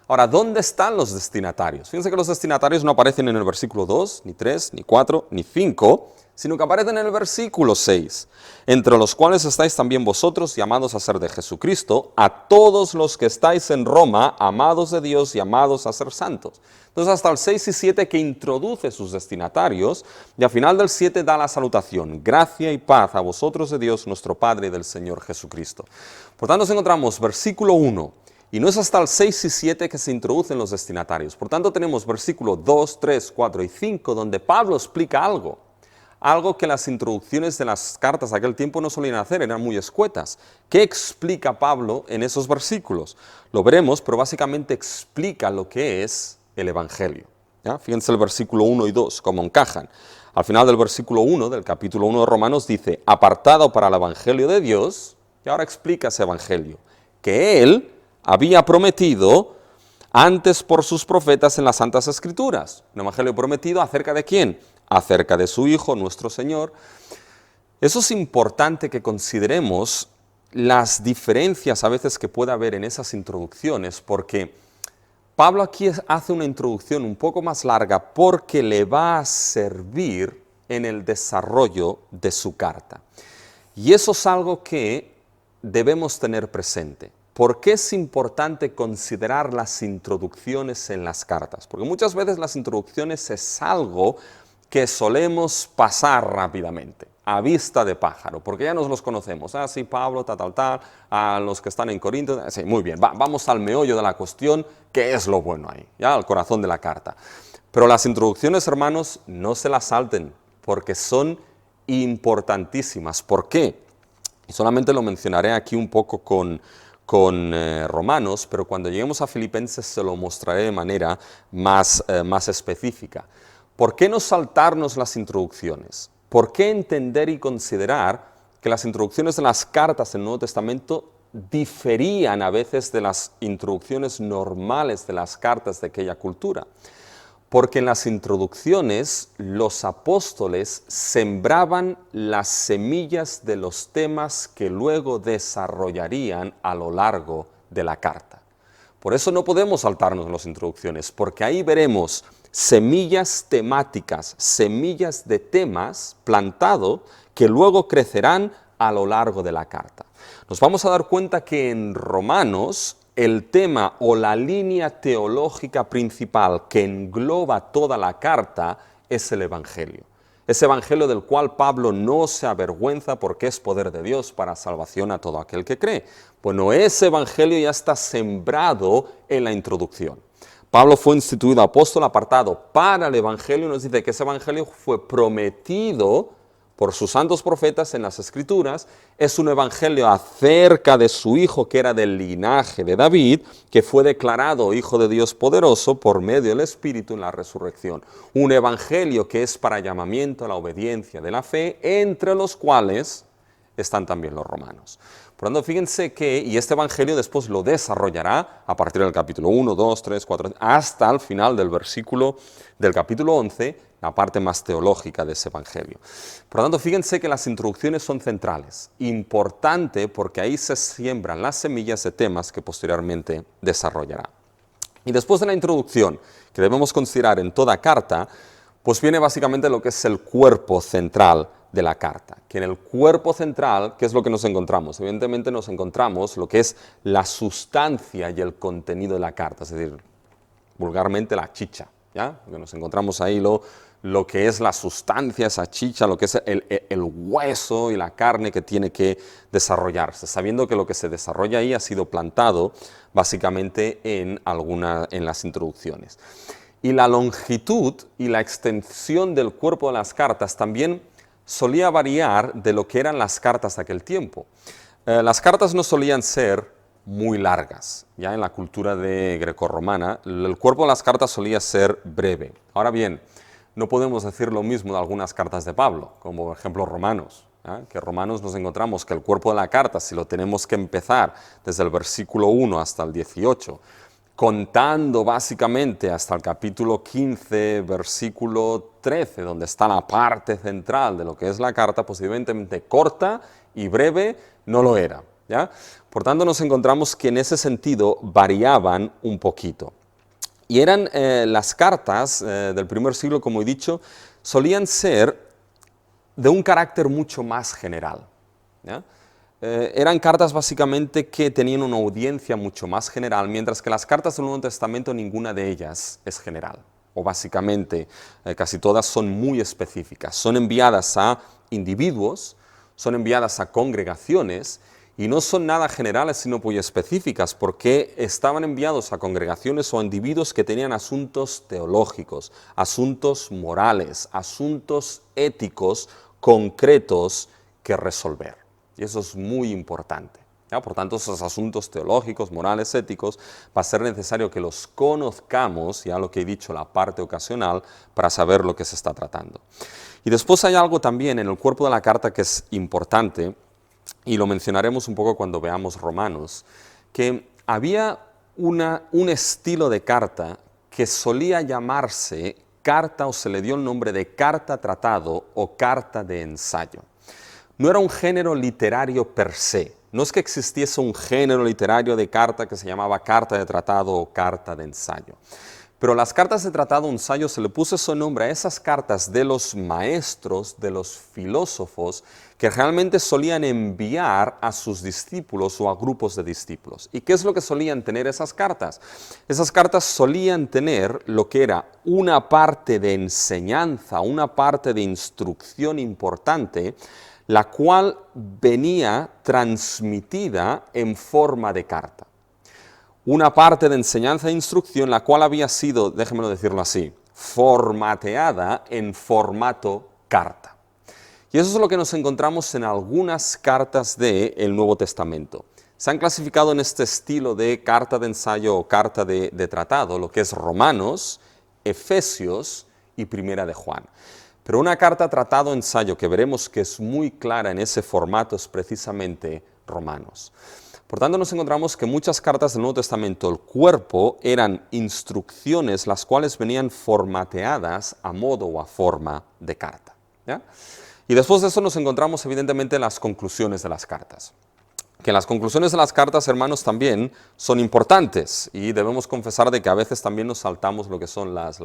A: Ahora, ¿dónde están los destinatarios? Fíjense que los destinatarios no aparecen en el versículo 2, ni 3, ni 4, ni 5, sino que aparecen en el versículo 6, entre los cuales estáis también vosotros, llamados a ser de Jesucristo, a todos los que estáis en Roma, amados de Dios, llamados a ser santos. Entonces, hasta el 6 y 7 que introduce sus destinatarios, y al final del 7 da la salutación, gracia y paz a vosotros de Dios, nuestro Padre y del Señor Jesucristo. Por tanto, nos encontramos versículo 1, y no es hasta el 6 y 7 que se introducen los destinatarios. Por tanto, tenemos versículo 2, 3, 4 y 5, donde Pablo explica algo que las introducciones de las cartas de aquel tiempo no solían hacer, eran muy escuetas. ¿Qué explica Pablo en esos versículos? Lo veremos, pero básicamente explica lo que es el Evangelio. ¿Ya? Fíjense el versículo 1 y 2, cómo encajan. Al final del versículo 1, del capítulo 1 de Romanos, dice, apartado para el Evangelio de Dios, y ahora explica ese Evangelio, que Él había prometido antes por sus profetas en las Santas Escrituras. Un evangelio prometido ¿acerca de quién? Acerca de su Hijo, nuestro Señor. Eso es importante que consideremos las diferencias a veces que puede haber en esas introducciones, porque Pablo aquí hace una introducción un poco más larga porque le va a servir en el desarrollo de su carta. Y eso es algo que debemos tener presente. ¿Por qué es importante considerar las introducciones en las cartas? Porque muchas veces las introducciones es algo que solemos pasar rápidamente, a vista de pájaro, porque ya nos los conocemos. Ah, sí, Pablo, tal, a los que están en Corinto, sí, muy bien, vamos al meollo de la cuestión, ¿qué es lo bueno ahí? Ya, al corazón de la carta. Pero las introducciones, hermanos, no se las salten, porque son importantísimas. ¿Por qué? Y solamente lo mencionaré aquí un poco con Romanos, pero cuando lleguemos a Filipenses se lo mostraré de manera más específica. ¿Por qué no saltarnos las introducciones? ¿Por qué entender y considerar que las introducciones de las cartas del Nuevo Testamento diferían a veces de las introducciones normales de las cartas de aquella cultura? Porque en las introducciones los apóstoles sembraban las semillas de los temas que luego desarrollarían a lo largo de la carta. Por eso no podemos saltarnos las introducciones, porque ahí veremos semillas temáticas, semillas de temas plantado que luego crecerán a lo largo de la carta. Nos vamos a dar cuenta que en Romanos el tema o la línea teológica principal que engloba toda la carta es el Evangelio. Ese Evangelio del cual Pablo no se avergüenza porque es poder de Dios para salvación a todo aquel que cree. Bueno, ese Evangelio ya está sembrado en la introducción. Pablo fue instituido apóstol apartado para el Evangelio y nos dice que ese Evangelio fue prometido por sus santos profetas en las Escrituras. Es un evangelio acerca de su Hijo, que era del linaje de David, que fue declarado Hijo de Dios poderoso por medio del Espíritu en la resurrección. Un evangelio que es para llamamiento a la obediencia de la fe, entre los cuales están también los romanos. Por lo tanto, fíjense que, y este evangelio después lo desarrollará a partir del capítulo 1, 2, 3, 4, hasta el final del capítulo 11, la parte más teológica de ese evangelio. Por lo tanto, fíjense que las introducciones son centrales, importante porque ahí se siembran las semillas de temas que posteriormente desarrollará. Y después de la introducción, que debemos considerar en toda carta, pues viene básicamente lo que es el cuerpo central de la carta. Que en el cuerpo central, ¿qué es lo que nos encontramos? Evidentemente nos encontramos lo que es la sustancia y el contenido de la carta, es decir, vulgarmente la chicha, ¿ya? Porque nos encontramos ahí lo que es la sustancia, esa chicha, lo que es el hueso y la carne que tiene que desarrollarse, sabiendo que lo que se desarrolla ahí ha sido plantado básicamente en las introducciones. Y la longitud y la extensión del cuerpo de las cartas también solía variar de lo que eran las cartas de aquel tiempo. Las cartas no solían ser muy largas. Ya en la cultura grecorromana, el cuerpo de las cartas solía ser breve. Ahora bien, no podemos decir lo mismo de algunas cartas de Pablo, como por ejemplo Romanos. Que Romanos nos encontramos que el cuerpo de la carta, si lo tenemos que empezar desde el versículo 1 hasta el 18, contando básicamente hasta el capítulo 15, versículo 13, donde está la parte central de lo que es la carta, pues evidentemente corta y breve no lo era, ¿ya? Por tanto, nos encontramos que en ese sentido variaban un poquito. Y eran las cartas del primer siglo, como he dicho, solían ser de un carácter mucho más general, ¿ya? Eran cartas básicamente que tenían una audiencia mucho más general, mientras que las cartas del Nuevo Testamento ninguna de ellas es general, o básicamente casi todas son muy específicas. Son enviadas a individuos, son enviadas a congregaciones, y no son nada generales sino muy específicas, porque estaban enviados a congregaciones o a individuos que tenían asuntos teológicos, asuntos morales, asuntos éticos concretos que resolver. Y eso es muy importante, ¿ya? Por tanto, esos asuntos teológicos, morales, éticos, va a ser necesario que los conozcamos, ya lo que he dicho, la parte ocasional, para saber lo que se está tratando. Y después hay algo también en el cuerpo de la carta que es importante, y lo mencionaremos un poco cuando veamos Romanos, que había un estilo de carta que solía llamarse carta, o se le dio el nombre de carta tratado o carta de ensayo. No era un género literario per se, no es que existiese un género literario de carta que se llamaba carta de tratado o carta de ensayo, Pero las cartas de tratado, ensayo, se le puso ese nombre a esas cartas de los maestros, de los filósofos, que realmente solían enviar a sus discípulos o a grupos de discípulos. ¿Y qué es lo que solían tener esas cartas? Esas cartas solían tener lo que era una parte de enseñanza, una parte de instrucción importante, la cual venía transmitida en forma de carta. Una parte de enseñanza e instrucción, la cual había sido, déjenmelo decirlo así, formateada en formato carta. Y eso es lo que nos encontramos en algunas cartas del Nuevo Testamento. Se han clasificado en este estilo de carta de ensayo o carta de tratado, lo que es Romanos, Efesios y Primera de Juan. Pero una carta tratado ensayo que veremos que es muy clara en ese formato es precisamente Romanos. Por tanto, nos encontramos que muchas cartas del Nuevo Testamento, el cuerpo, eran instrucciones las cuales venían formateadas a modo o a forma de carta, ¿ya? Y después de eso nos encontramos evidentemente las conclusiones de las cartas. Que las conclusiones de las cartas, hermanos, también son importantes y debemos confesar de que a veces también nos saltamos lo que son las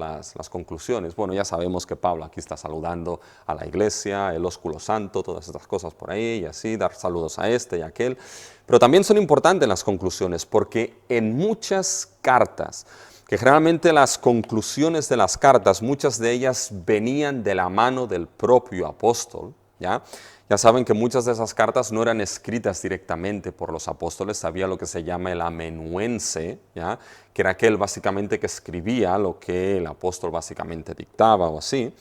A: conclusiones. Bueno, ya sabemos que Pablo aquí está saludando a la iglesia, el ósculo santo, todas estas cosas por ahí y así, dar saludos a este y a aquel. Pero también son importantes las conclusiones porque en muchas cartas, que generalmente las conclusiones de las cartas, muchas de ellas venían de la mano del propio apóstol, ¿ya? Ya saben que muchas de esas cartas no eran escritas directamente por los apóstoles, había lo que se llama el amanuense, ¿ya? Que era aquel básicamente que escribía lo que el apóstol básicamente dictaba o así.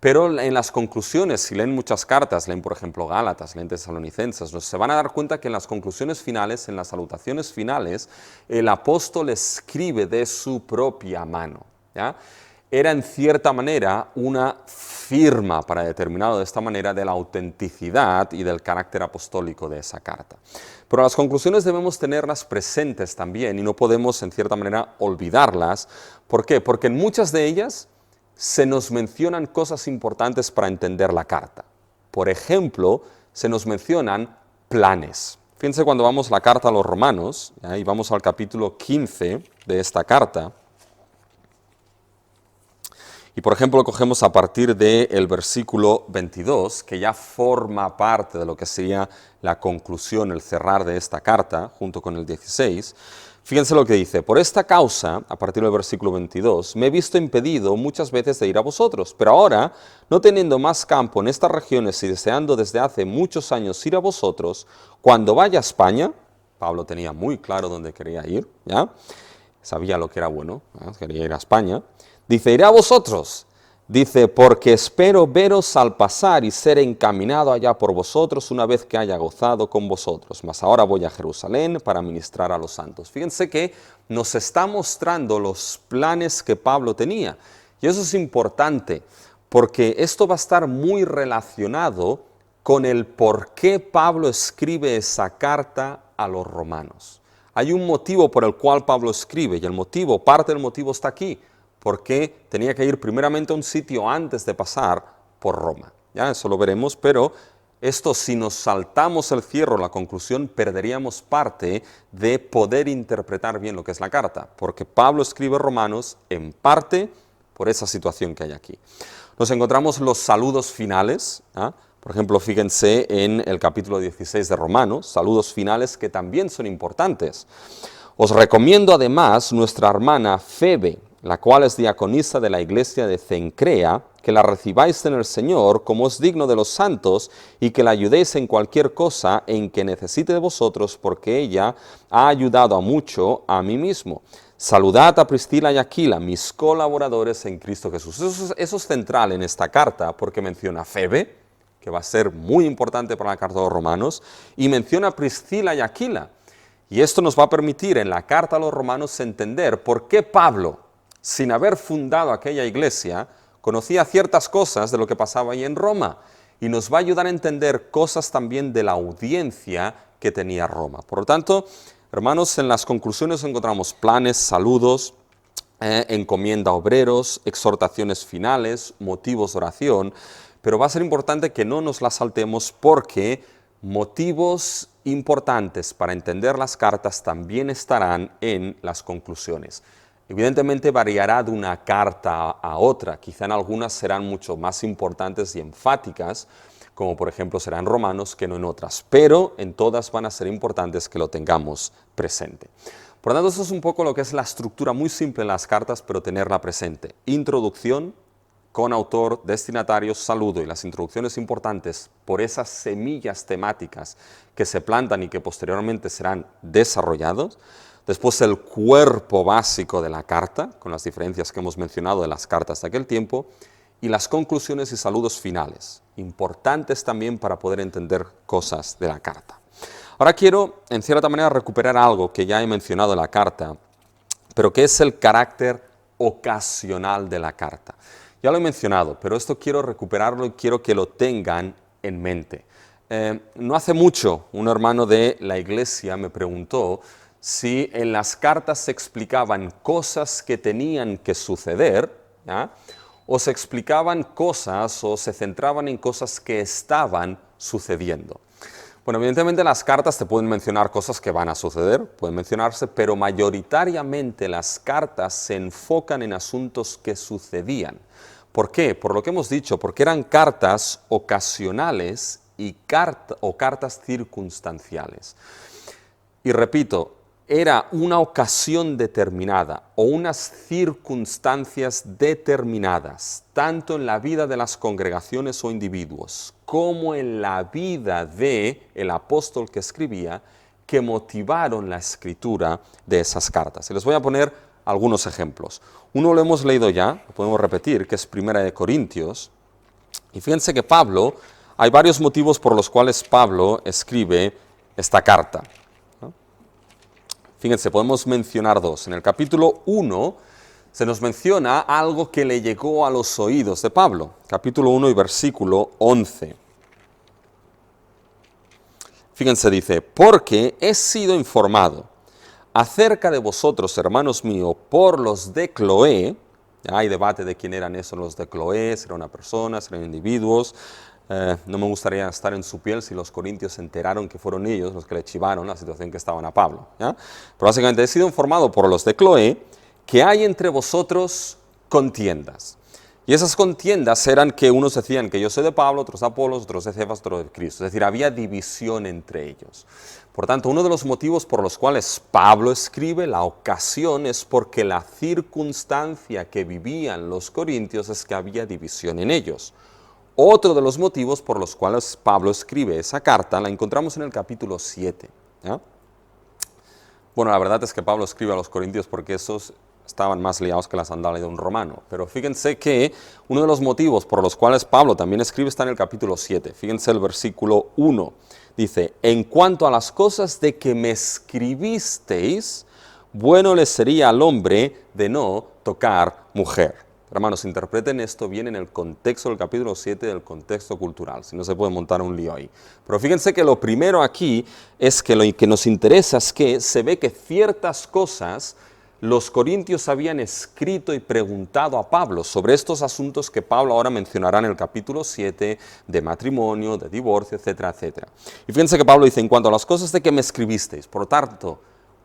A: Pero en las conclusiones, si leen muchas cartas, leen por ejemplo Gálatas, leen Tesalonicenses, se van a dar cuenta que en las conclusiones finales, en las salutaciones finales, el apóstol escribe de su propia mano, ¿ya? Era en cierta manera una firma para determinado de esta manera de la autenticidad y del carácter apostólico de esa carta. Pero las conclusiones debemos tenerlas presentes también y no podemos en cierta manera olvidarlas. ¿Por qué? Porque en muchas de ellas se nos mencionan cosas importantes para entender la carta. Por ejemplo, se nos mencionan planes. Fíjense cuando vamos a la carta a los Romanos, ¿ya? Y vamos al capítulo 15 de esta carta. Y por ejemplo, cogemos a partir del versículo 22, que ya forma parte de lo que sería la conclusión, el cerrar de esta carta, junto con el 16. Fíjense lo que dice: por esta causa, a partir del versículo 22, me he visto impedido muchas veces de ir a vosotros, pero ahora, no teniendo más campo en estas regiones y deseando desde hace muchos años ir a vosotros, cuando vaya a España, Pablo tenía muy claro dónde quería ir, ¿ya? Sabía lo que era bueno, ¿ya? Quería ir a España. Dice, iré a vosotros, dice, porque espero veros al pasar y ser encaminado allá por vosotros una vez que haya gozado con vosotros. Mas ahora voy a Jerusalén para ministrar a los santos. Fíjense que nos está mostrando los planes que Pablo tenía. Y eso es importante, porque esto va a estar muy relacionado con el por qué Pablo escribe esa carta a los romanos. Hay un motivo por el cual Pablo escribe, y el motivo, parte del motivo está aquí, porque tenía que ir primeramente a un sitio antes de pasar por Roma. Ya, eso lo veremos, pero esto, si nos saltamos el cierre, la conclusión, perderíamos parte de poder interpretar bien lo que es la carta, porque Pablo escribe Romanos en parte por esa situación que hay aquí. Nos encontramos los saludos finales, ¿ah? Por ejemplo, fíjense en el capítulo 16 de Romanos, saludos finales que también son importantes. Os recomiendo además nuestra hermana Febe, la cual es diaconisa de la iglesia de Cencrea, que la recibáis en el Señor como es digno de los santos y que la ayudéis en cualquier cosa en que necesite de vosotros, porque ella ha ayudado a mucho a mí mismo. Saludad a Priscila y Aquila, mis colaboradores en Cristo Jesús. Eso es central en esta carta, porque menciona a Febe, que va a ser muy importante para la carta de los Romanos, y menciona a Priscila y Aquila. Y esto nos va a permitir en la carta a los Romanos entender por qué Pablo, sin haber fundado aquella iglesia, conocía ciertas cosas de lo que pasaba ahí en Roma, y nos va a ayudar a entender cosas también de la audiencia que tenía Roma. Por lo tanto, hermanos, en las conclusiones encontramos planes, saludos, encomienda a obreros, exhortaciones finales, motivos de oración, pero va a ser importante que no nos las saltemos porque motivos importantes para entender las cartas también estarán en las conclusiones. Evidentemente variará de una carta a otra, quizá en algunas serán mucho más importantes y enfáticas, como por ejemplo será en Romanos que no en otras, pero en todas van a ser importantes que lo tengamos presente. Por lo tanto, eso es un poco lo que es la estructura muy simple en las cartas, pero tenerla presente. Introducción, con autor, destinatario, saludo, y las introducciones importantes por esas semillas temáticas que se plantan y que posteriormente serán desarrollados. Después el cuerpo básico de la carta, con las diferencias que hemos mencionado de las cartas de aquel tiempo, y las conclusiones y saludos finales, importantes también para poder entender cosas de la carta. Ahora quiero, en cierta manera, recuperar algo que ya he mencionado en la carta, pero que es el carácter ocasional de la carta. Ya lo he mencionado, pero esto quiero recuperarlo y quiero que lo tengan en mente. No hace mucho, un hermano de la iglesia me preguntó si en las cartas se explicaban cosas que tenían que suceder, ¿ya?, o se explicaban cosas o se centraban en cosas que estaban sucediendo. Bueno, evidentemente las cartas te pueden mencionar cosas que van a suceder, pueden mencionarse, pero mayoritariamente las cartas se enfocan en asuntos que sucedían. ¿Por qué? Por lo que hemos dicho, porque eran cartas ocasionales o cartas circunstanciales. Y repito, era una ocasión determinada o unas circunstancias determinadas, tanto en la vida de las congregaciones o individuos, como en la vida del apóstol que escribía, que motivaron la escritura de esas cartas. Y les voy a poner algunos ejemplos. Uno lo hemos leído ya, lo podemos repetir, que es Primera de Corintios. Y fíjense que Pablo, hay varios motivos por los cuales Pablo escribe esta carta. Fíjense, podemos mencionar dos. En el capítulo 1 se nos menciona algo que le llegó a los oídos de Pablo. Capítulo 1 y versículo 11. Fíjense, dice, porque he sido informado acerca de vosotros, hermanos míos, por los de Cloé. Hay debate de quién eran esos los de Cloé, si era una persona, si eran individuos. No me gustaría estar en su piel si los corintios se enteraron que fueron ellos los que le chivaron la situación que estaban a Pablo, ¿ya? Pero básicamente he sido informado por los de Cloé que hay entre vosotros contiendas. Y esas contiendas eran que unos decían que yo soy de Pablo, otros de Apolos, otros de Cefas, otros de Cristo. Es decir, había división entre ellos. Por tanto, uno de los motivos por los cuales Pablo escribe, la ocasión, es porque la circunstancia que vivían los corintios es que había división en ellos. Otro de los motivos por los cuales Pablo escribe esa carta la encontramos en el capítulo 7. ¿Ya? Bueno, la verdad es que Pablo escribe a los corintios porque esos estaban más liados que la sandalia de un romano. Pero fíjense que uno de los motivos por los cuales Pablo también escribe está en el capítulo 7. Fíjense el versículo 1. Dice, en cuanto a las cosas de que me escribisteis, bueno le sería al hombre de no tocar mujer. Hermanos, interpreten esto bien en el contexto del capítulo 7, del contexto cultural, si no se puede montar un lío ahí. Pero fíjense que lo primero aquí es que lo que nos interesa es que se ve que ciertas cosas los corintios habían escrito y preguntado a Pablo sobre estos asuntos que Pablo ahora mencionará en el capítulo 7, de matrimonio, de divorcio, etcétera, etcétera. Y fíjense que Pablo dice, en cuanto a las cosas de que me escribisteis, por lo tanto,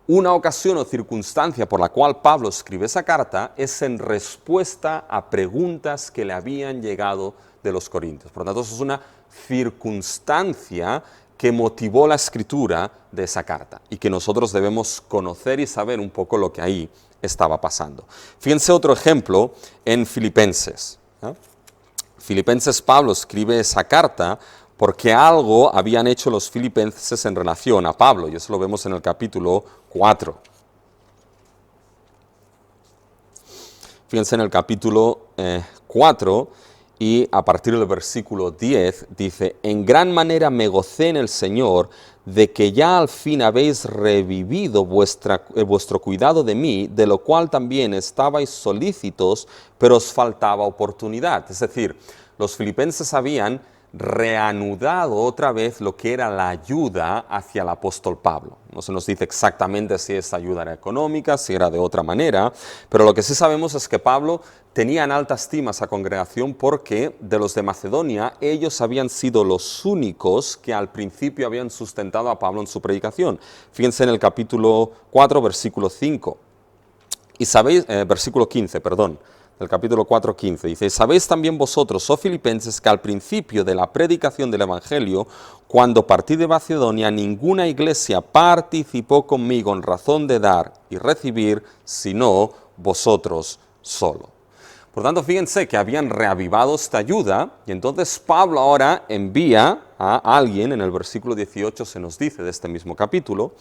A: una ocasión o circunstancia por la cual Pablo escribe esa carta es en respuesta a preguntas que le habían llegado de los corintios. Por lo tanto, eso es una circunstancia que motivó la escritura de esa carta y que nosotros debemos conocer y saber un poco lo que ahí estaba pasando. Fíjense otro ejemplo en Filipenses. Filipenses, Pablo escribe esa carta porque algo habían hecho los filipenses en relación a Pablo, y eso lo vemos en el capítulo 4. Fíjense en el capítulo 4, y a partir del versículo 10 dice, en gran manera me gocé en el Señor de que ya al fin habéis revivido vuestro cuidado de mí, de lo cual también estabais solícitos, pero os faltaba oportunidad. Es decir, los filipenses habían reanudado otra vez lo que era la ayuda hacia el apóstol Pablo. No se nos dice exactamente si esa ayuda era económica, si era de otra manera, pero lo que sí sabemos es que Pablo tenía en alta estima esa congregación porque de los de Macedonia ellos habían sido los únicos que al principio habían sustentado a Pablo en su predicación. Fíjense en el capítulo 4, versículo 5. Y sabéis, versículo 15, perdón, del capítulo 4, 15, dice, sabéis también vosotros, oh filipenses, que al principio de la predicación del Evangelio, cuando partí de Macedonia, ninguna iglesia participó conmigo en razón de dar y recibir, sino vosotros solo. Por tanto, fíjense que habían reavivado esta ayuda, y entonces Pablo ahora envía a alguien, en el versículo 18 se nos dice de este mismo capítulo,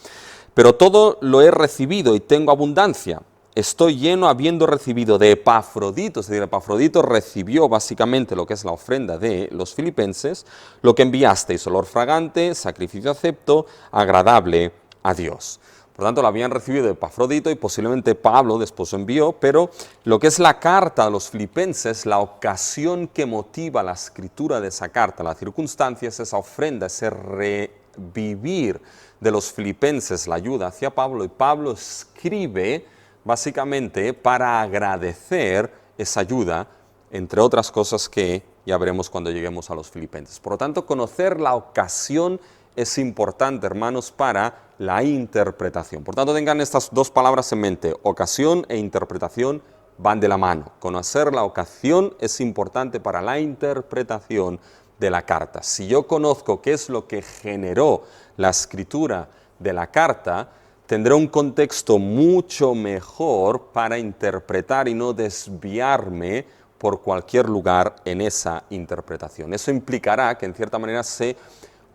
A: pero todo lo he recibido y tengo abundancia. Estoy lleno habiendo recibido de Epafrodito, es decir, Epafrodito recibió básicamente lo que es la ofrenda de los filipenses, lo que enviasteis, olor fragante, sacrificio acepto, agradable a Dios. Por tanto, lo habían recibido de Epafrodito y posiblemente Pablo después lo envió, pero lo que es la carta a los filipenses, la ocasión que motiva la escritura de esa carta, la circunstancia es esa ofrenda, ese revivir de los filipenses la ayuda hacia Pablo, y Pablo escribe básicamente para agradecer esa ayuda, entre otras cosas que ya veremos cuando lleguemos a los filipenses. Por lo tanto, conocer la ocasión es importante, hermanos, para la interpretación. Por tanto, tengan estas dos palabras en mente, ocasión e interpretación van de la mano. Conocer la ocasión es importante para la interpretación de la carta. Si yo conozco qué es lo que generó la escritura de la carta, tendré un contexto mucho mejor para interpretar y no desviarme por cualquier lugar en esa interpretación. Eso implicará que en cierta manera se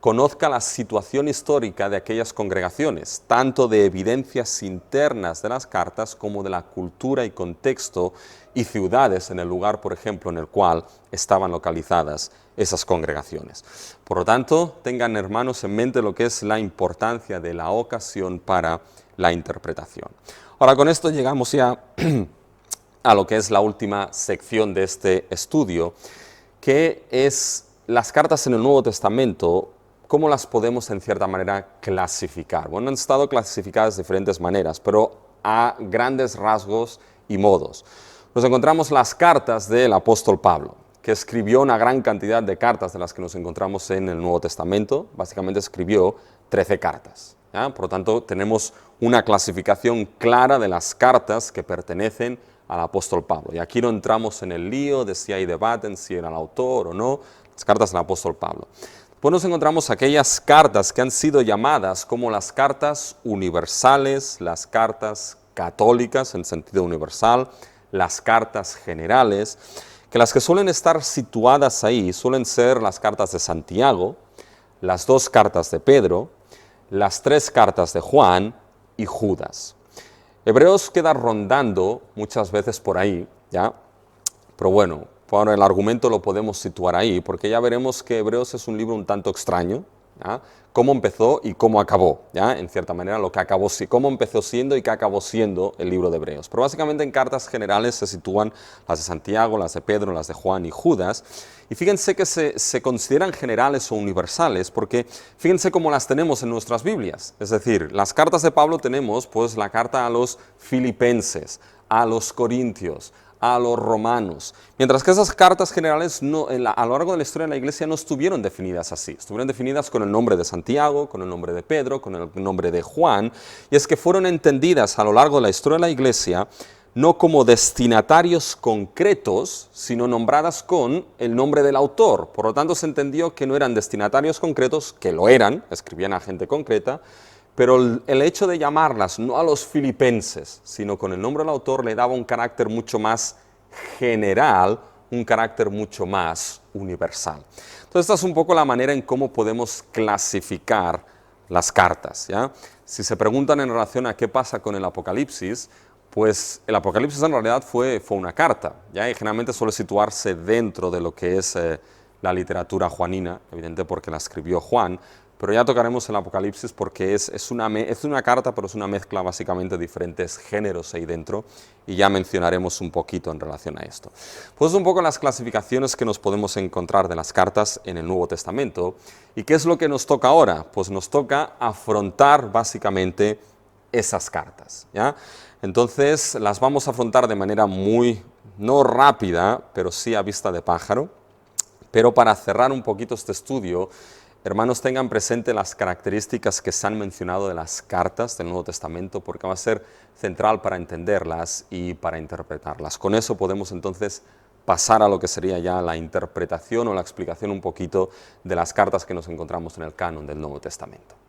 A: conozca la situación histórica de aquellas congregaciones, tanto de evidencias internas de las cartas como de la cultura y contexto y ciudades en el lugar, por ejemplo, en el cual estaban localizadas esas congregaciones. Por lo tanto, tengan, hermanos, en mente lo que es la importancia de la ocasión para la interpretación. Ahora, con esto llegamos ya a lo que es la última sección de este estudio, que es las cartas en el Nuevo Testamento. ¿Cómo las podemos en cierta manera clasificar? Bueno, han estado clasificadas de diferentes maneras, pero a grandes rasgos y modos. Nos encontramos las cartas del apóstol Pablo, que escribió una gran cantidad de cartas de las que nos encontramos en el Nuevo Testamento. Básicamente escribió 13 cartas. ¿Ya? Por lo tanto, tenemos una clasificación clara de las cartas que pertenecen al apóstol Pablo. Y aquí no entramos en el lío de si hay debate en si era el autor o no, las cartas del apóstol Pablo. Pues nos encontramos aquellas cartas que han sido llamadas como las cartas universales, las cartas católicas en sentido universal, las cartas generales, que las que suelen estar situadas ahí suelen ser las cartas de Santiago, las 2 cartas de Pedro, las 3 cartas de Juan y Judas. Hebreos queda rondando muchas veces por ahí, ¿ya? Pero bueno, por el argumento lo podemos situar ahí, porque ya veremos que Hebreos es un libro un tanto extraño, ¿ya? Cómo empezó y cómo acabó, ¿ya? En cierta manera, lo que acabó, cómo empezó siendo y qué acabó siendo el libro de Hebreos. Pero básicamente en cartas generales se sitúan las de Santiago, las de Pedro, las de Juan y Judas. Y fíjense que se consideran generales o universales, porque fíjense cómo las tenemos en nuestras Biblias. Es decir, las cartas de Pablo tenemos pues la carta a los filipenses, a los corintios, a los romanos, mientras que esas cartas generales a lo largo de la historia de la Iglesia no estuvieron definidas así, estuvieron definidas con el nombre de Santiago, con el nombre de Pedro, con el nombre de Juan, y es que fueron entendidas a lo largo de la historia de la Iglesia no como destinatarios concretos, sino nombradas con el nombre del autor. Por lo tanto, se entendió que no eran destinatarios concretos, que lo eran, escribían a gente concreta, pero el hecho de llamarlas no a los filipenses, sino con el nombre del autor, le daba un carácter mucho más general, un carácter mucho más universal. Entonces, esta es un poco la manera en cómo podemos clasificar las cartas, ¿ya? Si se preguntan en relación a qué pasa con el Apocalipsis, pues el Apocalipsis en realidad fue una carta, ¿ya? Y generalmente suele situarse dentro de lo que es la literatura juanina, evidente porque la escribió Juan, pero ya tocaremos el Apocalipsis porque es una carta, pero es una mezcla básicamente de diferentes géneros ahí dentro, y ya mencionaremos un poquito en relación a esto. Pues un poco las clasificaciones que nos podemos encontrar de las cartas en el Nuevo Testamento. ¿Y qué es lo que nos toca ahora? Pues nos toca afrontar básicamente esas cartas, ¿ya? Entonces las vamos a afrontar de manera no rápida, pero sí a vista de pájaro. Pero para cerrar un poquito este estudio, hermanos, tengan presente las características que se han mencionado de las cartas del Nuevo Testamento, porque va a ser central para entenderlas y para interpretarlas. Con eso podemos entonces pasar a lo que sería ya la interpretación o la explicación un poquito de las cartas que nos encontramos en el canon del Nuevo Testamento.